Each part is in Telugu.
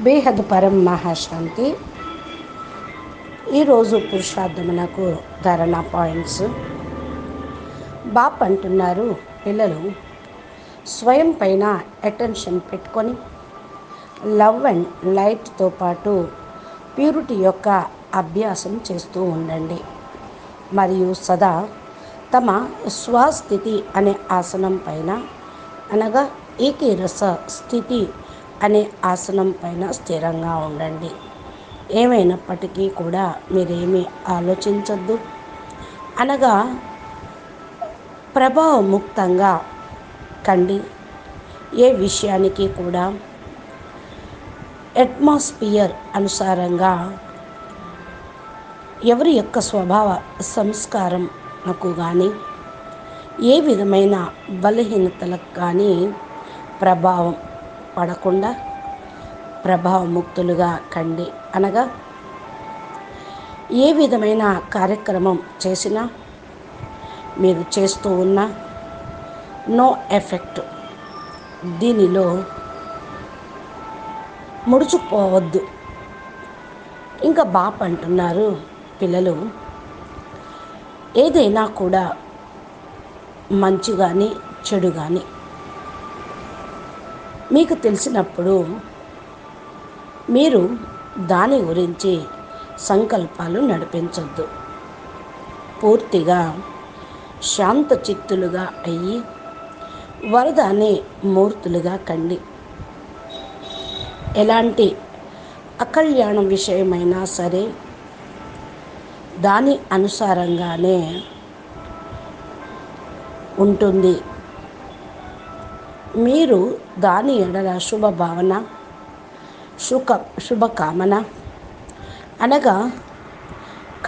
బేహద్ పరం మహాశాంతి. ఈరోజు పురుషార్థమునకు ధారణ పాయింట్స్. బాప్ అంటున్నారు, పిల్లలు స్వయం పైన అటెన్షన్ పెట్టుకొని లవ్ అండ్ లైట్తో పాటు ప్యూరిటీ యొక్క అభ్యాసం చేస్తూ ఉండండి. మరియు సదా తమ స్వస్థితి అనే ఆసనం పైన, అనగా ఏకీరస స్థితి అనే ఆసనం పైన స్థిరంగా ఉండండి. ఏమైనప్పటికీ కూడా మీరేమీ ఆలోచించద్దు, అనగా ప్రభావముక్తంగా కండి. ఏ విషయానికి కూడా అట్మాస్ఫియర్ అనుసారంగా ఎవరి యొక్క స్వభావ సంస్కారంకు కానీ ఏ విధమైన బలహీనతలకు కానీ ప్రభావం పడకుండా ప్రభావముక్తులుగా కండి. అనగా ఏ విధమైన కార్యక్రమం చేసినా, మీరు చేస్తూ ఉన్న నో ఎఫెక్ట్, దీనిలో ముడుచుకుపోవద్దు. ఇంకా బాప్ అంటున్నారు, పిల్లలు ఏదైనా కూడా మంచి కానీ చెడు కానీ మీకు తెలిసినప్పుడు మీరు దాని గురించి సంకల్పాలు నడిపించొద్దు. పూర్తిగా శాంత చిత్తులుగా అయ్యి వరదాని మూర్తులుగా కండి. ఎలాంటి అకళ్యాణ విషయమైనా సరే దాని అనుసారంగానే ఉంటుంది. మీరు దాని ఎడల శుభభావన, శుభకామన, అనగా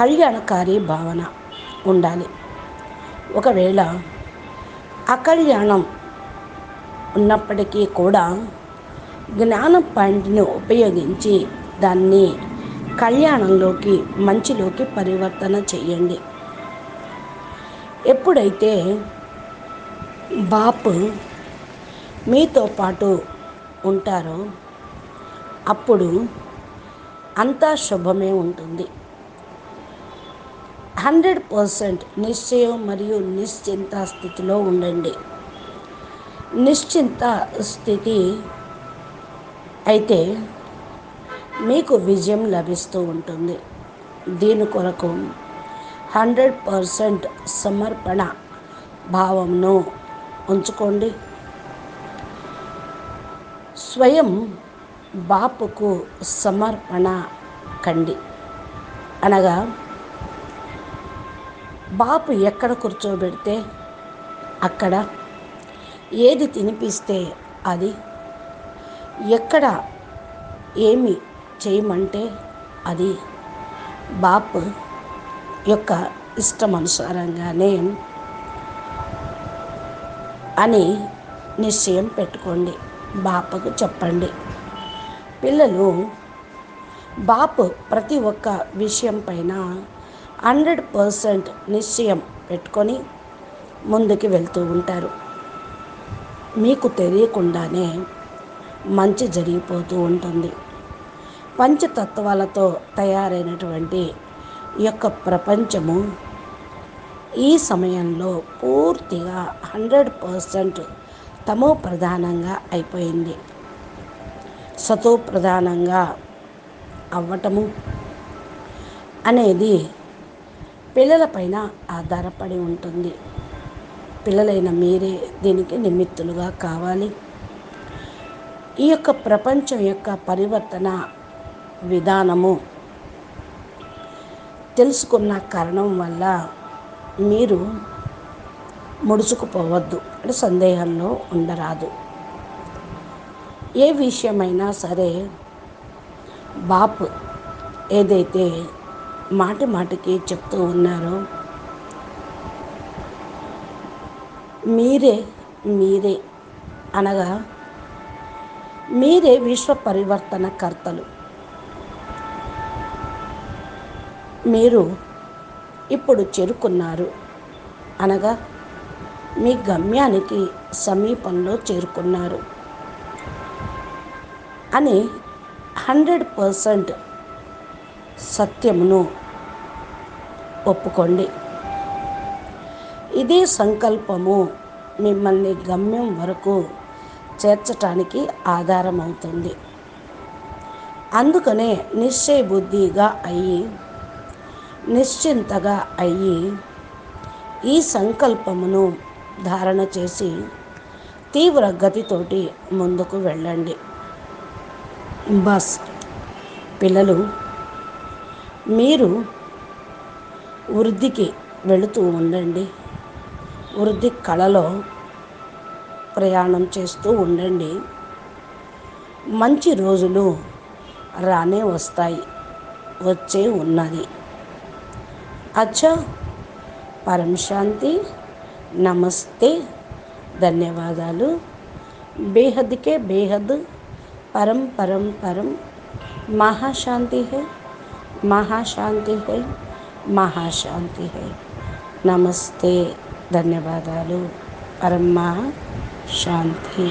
కళ్యాణకారి భావన ఉండాలి. ఒకవేళ అకళ్యాణం ఉన్నప్పటికీ కూడా జ్ఞాన పాయింట్ని ఉపయోగించి దాన్ని కళ్యాణంలోకి, మంచిలోకి పరివర్తన చేయండి. ఎప్పుడైతే బాపు మీతో పాటు ఉంటారో అప్పుడు అంతా శుభమే ఉంటుంది. 100% నిశ్చయం మరియు నిశ్చింత స్థితిలో ఉండండి. నిశ్చింత స్థితి అయితే మీకు విజయం లభిస్తూ ఉంటుంది. దీని కొరకు 100% సమర్పణ భావంను ఉంచుకోండి. స్వయం బాపుకు సమర్పణ కండి. అనగా బాపు ఎక్కడ కూర్చోబెడితే అక్కడ, ఏది తినిపిస్తే అది, ఎక్కడ ఏమి చేయమంటే అది బాపు యొక్క ఇష్టమనుసారంగానే అని నిశ్చయం పెట్టుకోండి. బాపుకు చెప్పండి. పిల్లలు బాపు ప్రతి ఒక్క విషయం పైన 100% నిశ్చయం పెట్టుకొని ముందుకు వెళ్తూ ఉంటారు. మీకు తెలియకుండానే మంచి జరిగిపోతూ ఉంటుంది. పంచతత్వాలతో తయారైనటువంటి ఈ యొక్క ప్రపంచము ఈ సమయంలో పూర్తిగా 100% తమో ప్రధానంగా అయిపోయింది. సతో ప్రధానంగా అవ్వటము అనేది పిల్లలపైన ఆధారపడి ఉంటుంది. పిల్లలైన మీరే దీనికి నిమిత్తులుగా కావాలి. ఈ యొక్క ప్రపంచం యొక్క పరివర్తన విధానము తెలుసుకున్న కారణం వల్ల మీరు ముడుచుకుపోవద్దు, అంటే సందేహంలో ఉండరాదు. ఏ విషయమైనా సరే బాపు ఏదైతే మాటి మాటికి చెప్తూ ఉన్నారో, మీరే అనగా మీరే విశ్వ పరివర్తన కర్తలు. మీరు ఇప్పుడు చేరుకున్నారు, అనగా మీ గమ్యానికి సమీపంలో చేరుకున్నారు అని 100% సత్యమును ఒప్పుకోండి. ఇదే సంకల్పము మిమ్మల్ని గమ్యం వరకు చేర్చటానికి ఆధారమవుతుంది. అందుకనే నిశ్చయబుద్ధిగా అయ్యి, నిశ్చింతగా అయ్యి ఈ సంకల్పమును ధారణ చేసి తీవ్ర గతితోటి ముందుకు వెళ్ళండి. బస్ పిల్లలు, మీరు వృద్ధికి వెళుతూ ఉండండి. వృద్ధి కళలో ప్రయాణం చేస్తూ ఉండండి. మంచి రోజులు రానే వస్తాయి, వచ్చే ఉన్నది. అచ్చా, పరం శాంతి, నమస్తే, ధన్యవాదాలు. బేహద్కే బేహద్, పరం పరం పరం, మహాశాంతి హై, మహాశాంతి హై, మహాశాంతి హై. నమస్తే, ధన్యవాదాలు. పరం మహాశాంతి.